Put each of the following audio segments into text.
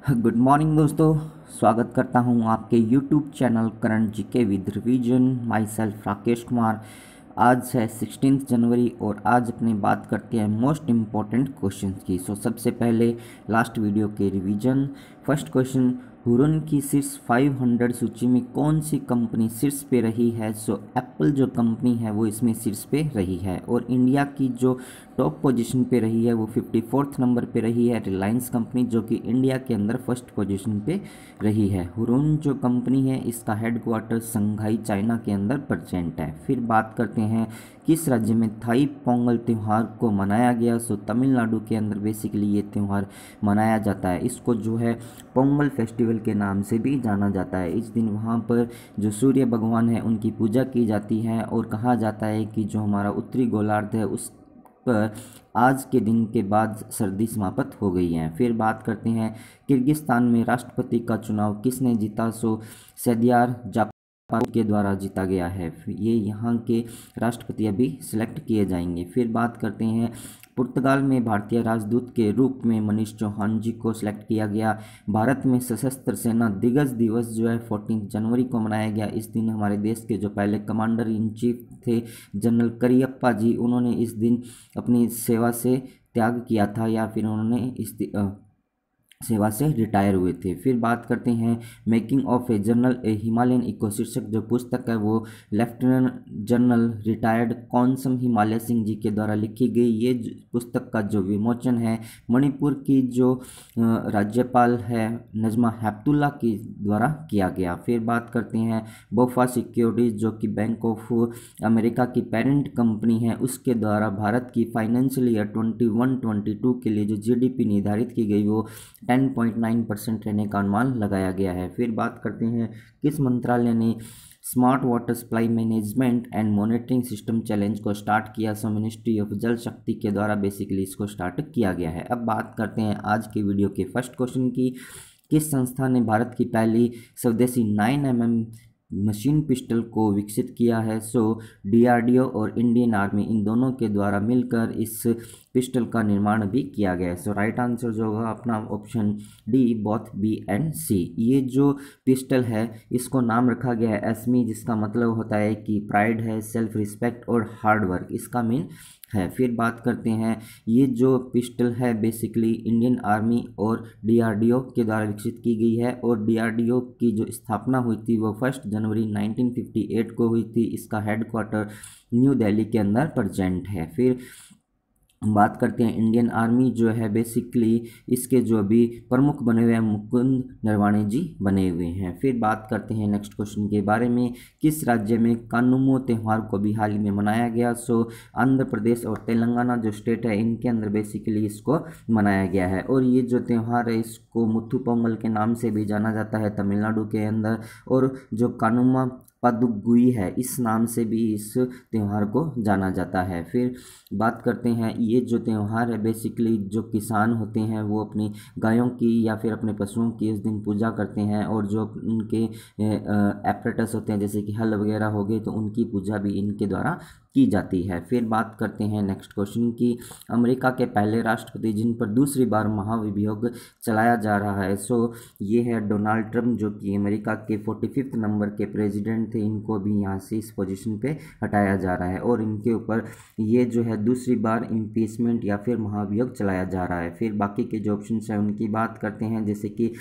Good morning दोस्तों। स्वागत करता हूं आपके YouTube channel current GK with revision. My self Rakesh Kumar. आज है 16 जनवरी और आज अपनी बात करते हैं मोस्ट इम्पॉर्टेंट क्वेश्चंस की। सबसे पहले लास्ट वीडियो के रिवीजन। फर्स्ट क्वेश्चन, हुरन की शीर्ष 500 सूची में कौन सी कंपनी शीर्ष पे रही है? एप्पल जो कंपनी है वो इसमें शीर्ष पे रही है। और इंडिया की जो टॉप पोजीशन पे रही है वो 54th नंबर पे रही है रिलायंस कंपनी, जो कि इंडिया के अंदर फर्स्ट पोजीशन पे रही है। हुरुन जो कंपनी है इसका हेडक्वार्टर संघाई चाइना के अंदर प्रेजेंट है। फिर बात करते हैं किस राज्य में थाई पोंगल त्यौहार को मनाया गया? तमिलनाडु के अंदर बेसिकली ये त्यौहार मनाया जाता है। इसको जो है पोंगल फेस्टिवल के नाम से भी जाना जाता है। इस दिन वहाँ पर जो सूर्य भगवान है उनकी पूजा की जाती है और कहा जाता है कि जो हमारा उत्तरी गोलार्ध है उस पर आज के दिन के बाद सर्दी समाप्त हो गई है। फिर बात करते हैं किर्गिस्तान में राष्ट्रपति का चुनाव किसने जीता? सैदियार जापान के द्वारा जीता गया है। ये यहाँ के राष्ट्रपति अभी सिलेक्ट किए जाएंगे। फिर बात करते हैं पुर्तगाल में भारतीय राजदूत के रूप में मनीष चौहान जी को सिलेक्ट किया गया। भारत में सशस्त्र सेना दिवस जो है 14 जनवरी को मनाया गया। इस दिन हमारे देश के जो पहले कमांडर इन चीफ थे जनरल करियप्पा जी, उन्होंने इस दिन अपनी सेवा से त्याग किया था या फिर उन्होंने इस सेवा से रिटायर हुए थे। फिर बात करते हैं making of a general a Himalayan echo शीर्षक जो पुस्तक है वो lieutenant general retired Konsam Himalay Singh ji के द्वारा लिखी गई। ये पुस्तक का जो विमोचन है मणिपुर की जो राज्यपाल है नजमा हेपतुल्ला की द्वारा किया गया। फिर बात करते हैं बोफा सिक्योरिटीज जो कि बैंक ऑफ अमेरिका की पेरेंट कंपनी है, उसके द्वारा भारत की फाइनेंशियल ईयर 21-22 के लिए जो जीडीपी निर्धारित की गई वो 10.9% रहने का अनुमान लगाया गया है। फिर बात करते हैं किस मंत्रालय ने smart water supply management and monitoring system challenge को स्टार्ट किया? मिनिस्ट्री ऑफ जल शक्ति के द्वारा बेसिकली इसको स्टार्ट किया गया है। अब बात करते हैं आज के वीडियो के फर्स्ट क्वेश्चन की। किस संस्था ने भारत की पहली स्वदेशी 9mm मशीन पिस्टल को विकसित किया है? डीआरडीओ और इंडियन आर्मी इन दोनों के द्वारा मिलकर इस पिस्टल का निर्माण भी किया गया है। राइट आंसर जो होगा अपना option D, both B and C. ये जो पिस्टल है इसको नाम रखा गया है एस्मी, जिसका मतलब होता है कि प्राइड है, सेल्फ रिस्पेक्ट और हार्ड वर्क, इसका मीन है। फिर बात करते हैं ये जो पिस्टल है बेसिकली इंडियन आर्मी और डीआरडीओ के द्वारा विकसित की गई है और डीआरडीओ की जो स्थापना हुई थी वो 1 जनवरी 1958 को हुई थी। इसका हेडक्वार्टर न्यू दिल्ली के अंदर प्रेजेंट है। फिर बात करते हैं इंडियन आर्मी जो है बेसिकली इसके जो अभी प्रमुख बने हुए हैं मुकुंद नरवाणे जी बने हुए हैं। फिर बात करते हैं नेक्स्ट क्वेश्चन के बारे में, किस राज्य में कानुमो त्यौहार को भी हाल ही में मनाया गया? आंध्र प्रदेश और तेलंगाना जो स्टेट है इनके अंदर बेसिकली इसको मनाया गया है। और ये जो त्यौहार है इसको मुथु पोंगल के नाम से भी जाना जाता है तमिलनाडु के अंदर, और जो कानुमा पदुगुई है इस नाम से भी इस त्यौहार को जाना जाता है। फिर बात करते हैं ये जो त्यौहार है बेसिकली जो किसान होते हैं वो अपनी गायों की या फिर अपने पशुओं की इस दिन पूजा करते हैं और जो उनके एपरेटस होते हैं जैसे कि हल वगैरह हो गए तो उनकी पूजा भी इनके द्वारा की जाती है। फिर बात करते हैं नेक्स्ट क्वेश्चन की, अमेरिका के पहले राष्ट्रपति जिन पर दूसरी बार महाभियोग चलाया जा रहा है ये है डोनाल्ड ट्रंप, जो कि अमेरिका के 45th नंबर के प्रेसिडेंट थे। इनको भी यहाँ से इस पोजीशन पे हटाया जा रहा है और इनके ऊपर ये जो है दूसरी बार इम्पीचमेंट या फिर महाभियोग चलाया जा रहा है। फिर बाकी के जो ऑप्शन है उनकी बात करते हैं, जैसे कि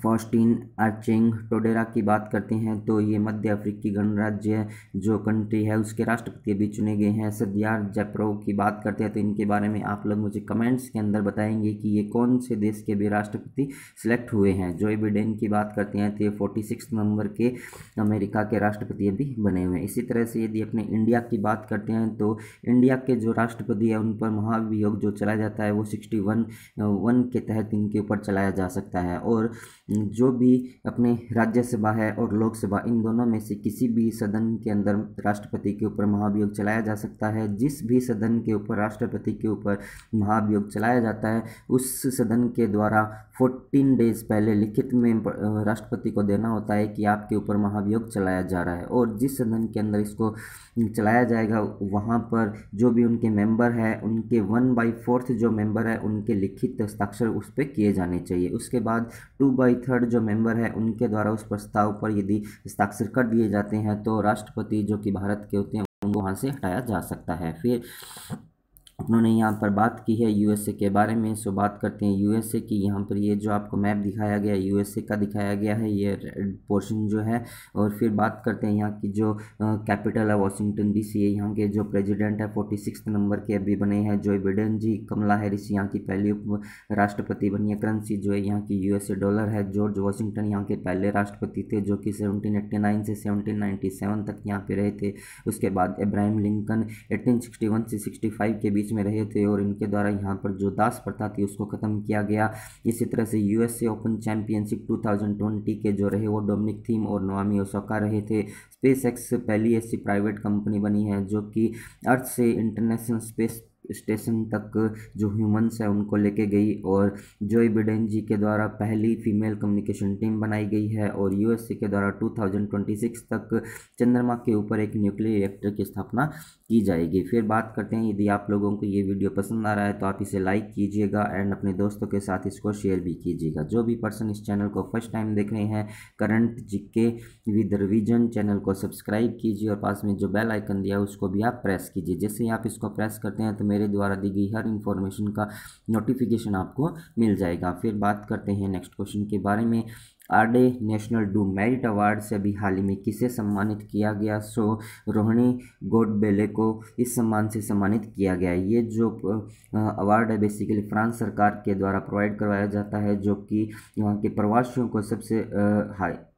फॉस्टीन अर्चिंग टोडेरा की बात करते हैं तो ये मध्य अफ्रीकी गणराज्य जो कंट्री है उसके राष्ट्रपति भी चुने गए हैं। सदियार जैपरोव की बात करते हैं तो इनके बारे में आप लोग मुझे कमेंट्स के अंदर बताएंगे कि ये कौन से देश के भी राष्ट्रपति सिलेक्ट हुए हैं। जो बिडेन की बात करते हैं तो ये 46 नंबर के अमेरिका के राष्ट्रपति भी बने हुए हैं। इसी तरह से यदि अपने इंडिया की बात करते हैं तो इंडिया के जो राष्ट्रपति है उन पर महाभियोग जो चलाया जाता है वो 61 के तहत इनके ऊपर चलाया जा सकता है। और जो भी अपने राज्यसभा है और लोकसभा, इन दोनों में से किसी भी सदन के अंदर राष्ट्रपति के ऊपर महाभियोग चलाया जा सकता है। जिस भी सदन के ऊपर राष्ट्रपति के ऊपर महाभियोग चलाया जाता है, उस सदन के द्वारा 14 डेज पहले लिखित में राष्ट्रपति को देना होता है कि आपके ऊपर महाभियोग चलाया जा रहा है। और जिस सदन के अंदर इसको चलाया जाएगा, वहाँ पर जो भी उनके मेंबर हैं, उनके 1/4 जो मेंबर है, उनके लिखित हस्ताक्षर उस पर किए जाने चाहिए। उसके बाद 2/3 जो मेंबर है, उनके द्वारा उस प्रस्ताव पर यदि हस्ताक्षर कर दिए जाते हैं तो राष्ट्रपति जो कि भारत के होते हैं उनको वहाँ से हटाया जा सकता है। फिर उन्होंने यहाँ पर बात की है यूएसए के बारे में। सो बात करते हैं यूएसए की। यहाँ पर ये जो आपको मैप दिखाया गया यूएसए का दिखाया गया है, ये रेड पोर्शन जो है। और फिर बात करते हैं यहाँ की जो कैपिटल है वाशिंगटन डीसी है। यहाँ के जो प्रेसिडेंट है 46 नंबर के अभी बने हैं जो बिडेन जी। कमला हैरिस यहाँ की पहली उप राष्ट्रपति बनी है। करेंसी जो है यहाँ की यूएसए डॉलर है। जॉर्ज वाशिंगटन यहाँ के पहले राष्ट्रपति थे जो कि 1789 से 1797 तक यहाँ पे रहे थे। उसके बाद इब्राहिम लिंकन 1861 से 65 के बीच में रहे थे और इनके द्वारा यहाँ पर जो दास प्रथा थी उसको ख़त्म किया गया। इसी तरह से यूएसए ओपन चैंपियनशिप 2020 के जो रहे वो डोमिनिक थीम और नोआमी ओसाका रहे थे। स्पेस एक्स पहली ऐसी प्राइवेट कंपनी बनी है जो कि अर्थ से इंटरनेशनल स्पेस स्टेशन तक जो ह्यूमंस है उनको लेके गई। और जोई बिडेन जी के द्वारा पहली फीमेल कम्युनिकेशन टीम बनाई गई है। और यूएसए के द्वारा 2026 तक चंद्रमा के ऊपर एक न्यूक्लियर रिएक्टर की स्थापना की जाएगी। फिर बात करते हैं, यदि आप लोगों को ये वीडियो पसंद आ रहा है तो आप इसे लाइक कीजिएगा एंड अपने दोस्तों के साथ इसको शेयर भी कीजिएगा। जो भी पर्सन इस चैनल को फर्स्ट टाइम देख रहे हैं, current GK with revision channel को सब्सक्राइब कीजिए और पास में जो बेल आइकन दिया है उसको भी आप प्रेस कीजिए। जैसे ही आप इसको प्रेस करते हैं तो मेरे द्वारा दी गई हर इन्फॉर्मेशन का नोटिफिकेशन आपको मिल जाएगा। फिर बात करते हैं नेक्स्ट क्वेश्चन के बारे में। Arde national do merit award से अभी हाल ही में किसे सम्मानित किया गया? सो रोहिणी गोडबोले को इस सम्मान से सम्मानित किया गया है। ये जो अवार्ड है बेसिकली फ्रांस सरकार के द्वारा प्रोवाइड करवाया जाता है, जो कि वहाँ के प्रवासियों को सबसे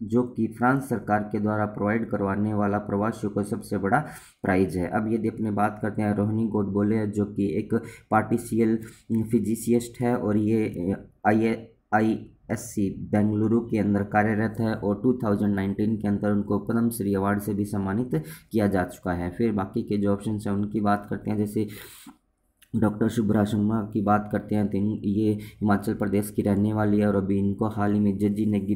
जो कि फ्रांस सरकार के द्वारा प्रोवाइड करवाने वाला प्रवासियों को सबसे बड़ा प्राइज है। अब यदि अपने बात करते हैं रोहिणी गोडबोले, जो कि एक पार्टिशियल फिजिसिस्ट है और ये IISc बेंगलुरु के अंदर कार्यरत है और 2019 के अंदर उनको पद्मश्री अवार्ड से भी सम्मानित किया जा चुका है। फिर बाकी के जो ऑप्शन हैं उनकी बात करते हैं। जैसे डॉक्टर शुभ्रा शर्मा की बात करते हैं तो ये हिमाचल प्रदेश की रहने वाली है और अभी इनको हाल ही में जजी नेगी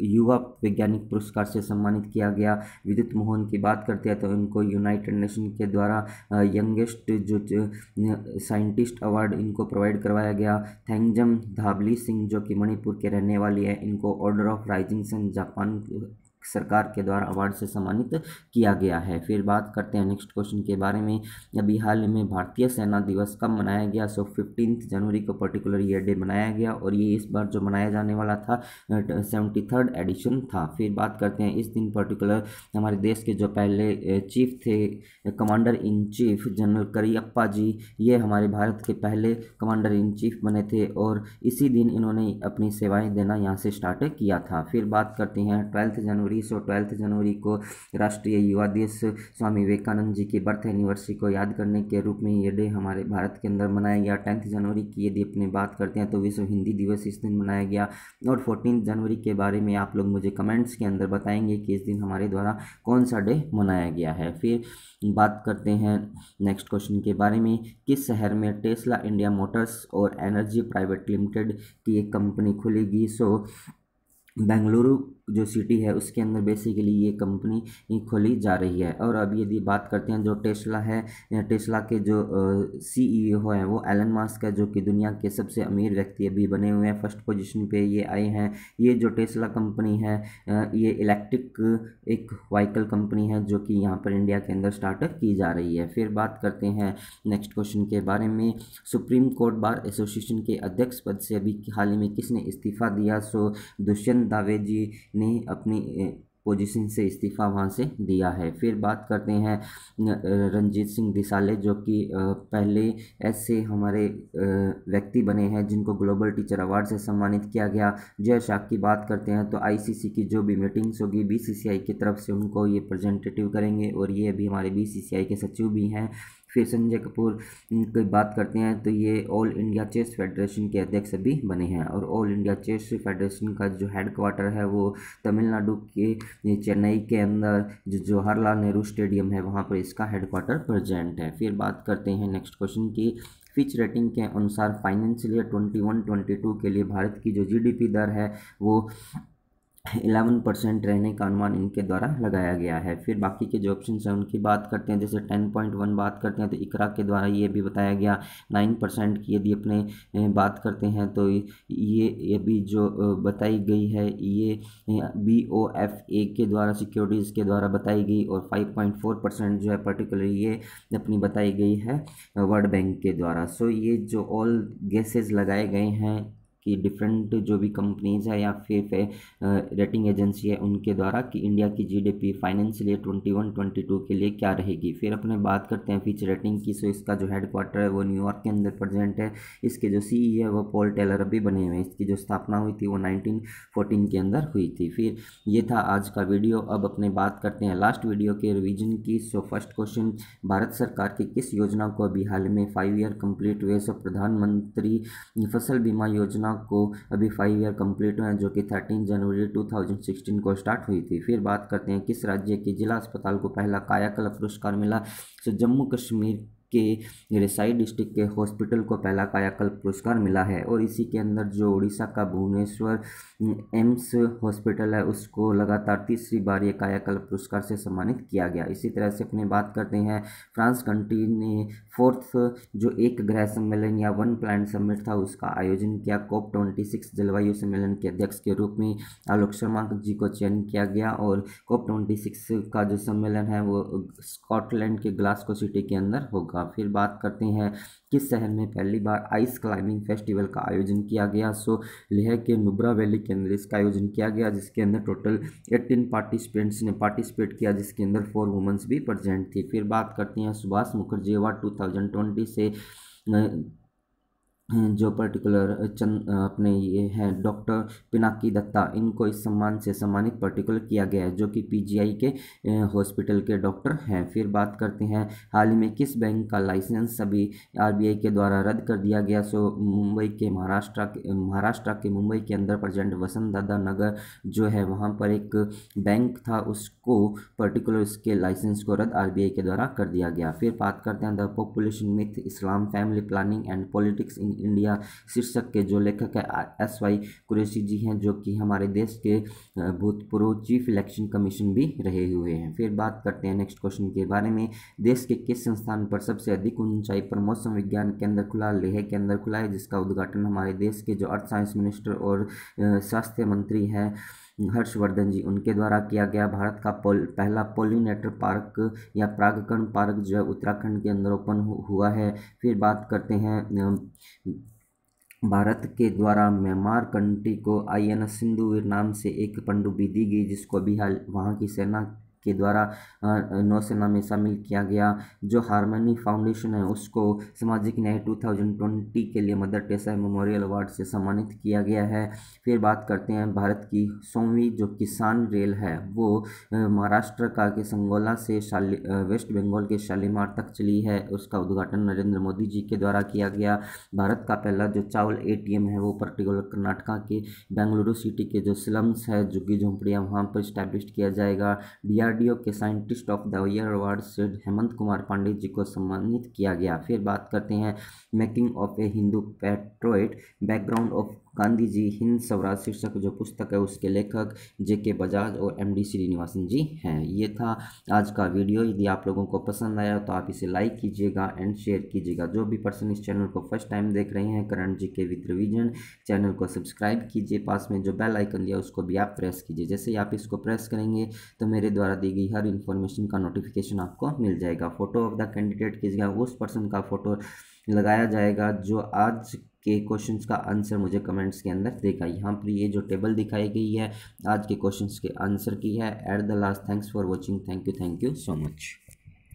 युवा वैज्ञानिक पुरस्कार से सम्मानित किया गया। विद्युत मोहन की बात करते हैं तो इनको यूनाइटेड नेशन के द्वारा यंगेस्ट जो साइंटिस्ट अवार्ड इनको प्रोवाइड करवाया गया। थेंगजम धाबली सिंह जो कि मणिपुर के रहने वाली है, इनको Order of Rising Sun Japan सरकार के द्वारा अवार्ड से सम्मानित किया गया है। फिर बात करते हैं नेक्स्ट क्वेश्चन के बारे में। अभी हाल ही में भारतीय सेना दिवस कब मनाया गया? सो 15 जनवरी को पर्टिकुलर ये डे मनाया गया और ये इस बार जो मनाया जाने वाला था 73rd एडिशन था। फिर बात करते हैं इस दिन पर्टिकुलर हमारे देश के जो पहले चीफ थे, commander in chief general Cariappa ji, ये हमारे भारत के पहले कमांडर इन चीफ बने थे और इसी दिन इन्होंने अपनी सेवाएं देना यहाँ से स्टार्ट किया था। फिर बात करते हैं 12 जनवरी। सो 12 जनवरी को राष्ट्रीय युवा दिवस स्वामी विवेकानंद जी की बर्थ एनिवर्सरी को याद करने के रूप में ये डे हमारे भारत के अंदर मनाया गया। 10 जनवरी की यदि अपनी बात करते हैं तो विश्व हिंदी दिवस इस दिन मनाया गया। और 14 जनवरी के बारे में आप लोग मुझे कमेंट्स के अंदर बताएंगे कि इस दिन हमारे द्वारा कौन सा डे मनाया गया है। फिर बात करते हैं नेक्स्ट क्वेश्चन के बारे में। किस शहर में टेस्ला इंडिया मोटर्स और एनर्जी प्राइवेट लिमिटेड की एक कंपनी खुलेगी? सो बेंगलुरु जो सिटी है उसके अंदर बेसिकली ये कंपनी खोली जा रही है। और अब यदि बात करते हैं जो टेस्ला है, टेस्ला के जो CEO हैं वो एलन मस्क है, जो कि दुनिया के सबसे अमीर व्यक्ति अभी बने हुए हैं। फर्स्ट पोजीशन पे ये आए हैं। ये जो टेस्ला कंपनी है ये इलेक्ट्रिक एक व्हीकल कंपनी है जो कि यहाँ पर इंडिया के अंदर स्टार्ट की जा रही है। फिर बात करते हैं नेक्स्ट क्वेश्चन के बारे में। सुप्रीम कोर्ट बार एसोसिएशन के अध्यक्ष पद से अभी हाल ही में किसने इस्तीफा दिया? सो दुष्यंत दावे जी ने अपनी पोजीशन से इस्तीफा वहाँ से दिया है। फिर बात करते हैं रंजीत सिंह दिसाले, जो कि पहले ऐसे हमारे व्यक्ति बने हैं जिनको ग्लोबल टीचर अवार्ड से सम्मानित किया गया। जय शाह की बात करते हैं तो ICC की जो भी मीटिंग्स होगी BCCI की तरफ से उनको ये प्रेजेंटेटिव करेंगे और ये अभी हमारे BCCI के सचिव भी हैं। फिर संजय कपूर की बात करते हैं तो ये ऑल इंडिया चेस फेडरेशन के अध्यक्ष भी बने हैं। और ऑल इंडिया चेस फेडरेशन का जो हेडक्वार्टर है वो तमिलनाडु के चेन्नई के अंदर जो जवाहरलाल नेहरू स्टेडियम है वहाँ पर इसका हेडक्वार्टर प्रेजेंट है। फिर बात करते हैं नेक्स्ट क्वेश्चन की। फिच रेटिंग के अनुसार फाइनेंशियल ईयर 21-22 के लिए भारत की जो जीडीपी दर है वो 11% रहने का अनुमान इनके द्वारा लगाया गया है। फिर बाकी के जो ऑप्शन हैं उनकी बात करते हैं। जैसे 10.1 बात करते हैं तो इकरा के द्वारा ये भी बताया गया। 9% की यदि अपने बात करते हैं तो ये भी जो बताई गई है ये BOFA के द्वारा सिक्योरिटीज़ के द्वारा बताई गई। और 5.4% जो है पर्टिकुलरली ये अपनी बताई गई है वर्ल्ड बैंक के द्वारा। सो ये जो ऑल गेसेस लगाए गए हैं कि डिफरेंट जो भी कंपनीज है या फिर रेटिंग एजेंसी है उनके द्वारा कि इंडिया की जीडीपी फाइनेंशियल ईयर 21-22 के लिए क्या रहेगी। फिर अपने बात करते हैं फिच रेटिंग की। सो इसका जो हेडक्वार्टर है वो न्यूयॉर्क के अंदर प्रेजेंट है। इसके जो CEO है वो पॉल टेलर अभी बने हुए हैं। इसकी जो स्थापना हुई थी वो 1914 के अंदर हुई थी। फिर ये था आज का वीडियो। अब अपने बात करते हैं लास्ट वीडियो के रिविजन की। सो फर्स्ट क्वेश्चन, भारत सरकार की किस योजना को अभी हाल में 5 ईयर कंप्लीट हुए। सो प्रधानमंत्री फसल बीमा योजना को अभी 5 ईयर कंप्लीट हुए हैं जो कि 13 जनवरी 2016 को स्टार्ट हुई थी। फिर बात करते हैं किस राज्य के जिला अस्पताल को पहला कायाकल्प पुरस्कार मिला। तो जम्मू कश्मीर के रिसाई डिस्ट्रिक्ट के हॉस्पिटल को पहला कायाकल्प पुरस्कार मिला है। और इसी के अंदर जो उड़ीसा का भुवनेश्वर एम्स हॉस्पिटल है उसको लगातार तीसरी बार ये कायाकल्प पुरस्कार से सम्मानित किया गया। इसी तरह से अपनी बात करते हैं फ्रांस कंट्री ने 4th जो एक ग्रह सम्मेलन या वन प्लैनेट समिट था उसका आयोजन किया। COP26 जलवायु सम्मेलन के अध्यक्ष के रूप में आलोक शर्मा जी को चयन किया गया। और COP26 का जो सम्मेलन है वो स्कॉटलैंड के ग्लासगो सिटी के अंदर होगा। फिर बात करते हैं किस शहर में पहली बार आइस क्लाइंबिंग फेस्टिवल का आयोजन किया गया। सो लेह के नुब्रा वैली के अंदर इसका आयोजन किया गया जिसके अंदर टोटल 18 पार्टिसिपेंट्स ने पार्टिसिपेट किया जिसके अंदर 4 वुमेन्स भी प्रेजेंट थी। फिर बात करते हैं सुभाष मुखर्जी अवार्ड 2020 से जो पर्टिकुलर अपने ये हैं डॉक्टर पिनाकी दत्ता, इनको इस सम्मान से सम्मानित पर्टिकुलर किया गया है जो कि PGI के हॉस्पिटल के डॉक्टर हैं। फिर बात करते हैं हाल ही में किस बैंक का लाइसेंस अभी RBI के द्वारा रद्द कर दिया गया। सो मुंबई के महाराष्ट्र के मुंबई के अंदर प्रेजेंट वसंत दादा नगर जो है वहाँ पर एक बैंक था उसको पर्टिकुलर उसके लाइसेंस को रद्द RBI के द्वारा कर दिया गया। फिर बात करते हैं the population myth Islam family planning and politics in India शीर्षक के जो लेखक है SY कुरैशी जी हैं जो कि हमारे देश के भूतपूर्व चीफ इलेक्शन कमीशन भी रहे हुए हैं। फिर बात करते हैं नेक्स्ट क्वेश्चन के बारे में, देश के किस संस्थान पर सबसे अधिक ऊंचाई पर मौसम विज्ञान केंद्र खुला। लेह के अंदर खुला है जिसका उद्घाटन हमारे देश के जो अर्थ साइंस मिनिस्टर और स्वास्थ्य मंत्री हैं हर्षवर्धन जी उनके द्वारा किया गया। भारत का पहला पोलिनेटर पार्क या परागकण पार्क जो है उत्तराखंड के अंदर ओपन हुआ है। फिर बात करते हैं भारत के द्वारा म्यांमार कंट्री को INS सिंधुवीर नाम से एक पनडुब्बी दी गई जिसको अभी हाल वहाँ की सेना के द्वारा नौसेना में शामिल किया गया। जो हारमनी फाउंडेशन है उसको सामाजिक न्याय 2020 के लिए मदर टेरेसा मेमोरियल अवार्ड से सम्मानित किया गया है। फिर बात करते हैं भारत की 100वीं जो किसान रेल है वो महाराष्ट्र का के संगोला से वेस्ट बंगाल के शालीमार तक चली है। उसका उद्घाटन नरेंद्र मोदी जी के द्वारा किया गया। भारत का पहला जो चावल ATM है वो पर्टिकुलर कर्नाटका के बेंगलुरु सिटी के जो स्लम्स है झुग्गी झोंपड़ियाँ वहाँ पर स्टैब्लिश किया जाएगा। DRDO के scientist of the year award से हेमंत कुमार पांडे जी को सम्मानित किया गया। फिर बात करते हैं making of a Hindu patriot background of Gandhi ji Hind Swaraj शीर्षक जो पुस्तक है उसके लेखक JK बजाज और MD श्रीनिवासन जी हैं। ये था आज का वीडियो। यदि आप लोगों को पसंद आया तो आप इसे लाइक कीजिएगा एंड शेयर कीजिएगा। जो भी पर्सन इस चैनल को फर्स्ट टाइम देख रहे हैं current GK with revision channel को सब्सक्राइब कीजिए। पास में जो बेल आइकन दिया उसको भी आप प्रेस कीजिए। जैसे ही आप इसको प्रेस करेंगे तो मेरे द्वारा दी गई हर इन्फॉर्मेशन का नोटिफिकेशन आपको मिल जाएगा। फोटो ऑफ द कैंडिडेट की जगह उस पर्सन का फोटो लगाया जाएगा जो आज के क्वेश्चंस का आंसर मुझे कमेंट्स के अंदर देगा। यहाँ पर ये जो टेबल दिखाई गई है आज के क्वेश्चंस के आंसर की है। At the last thanks for watching. Thank you so much.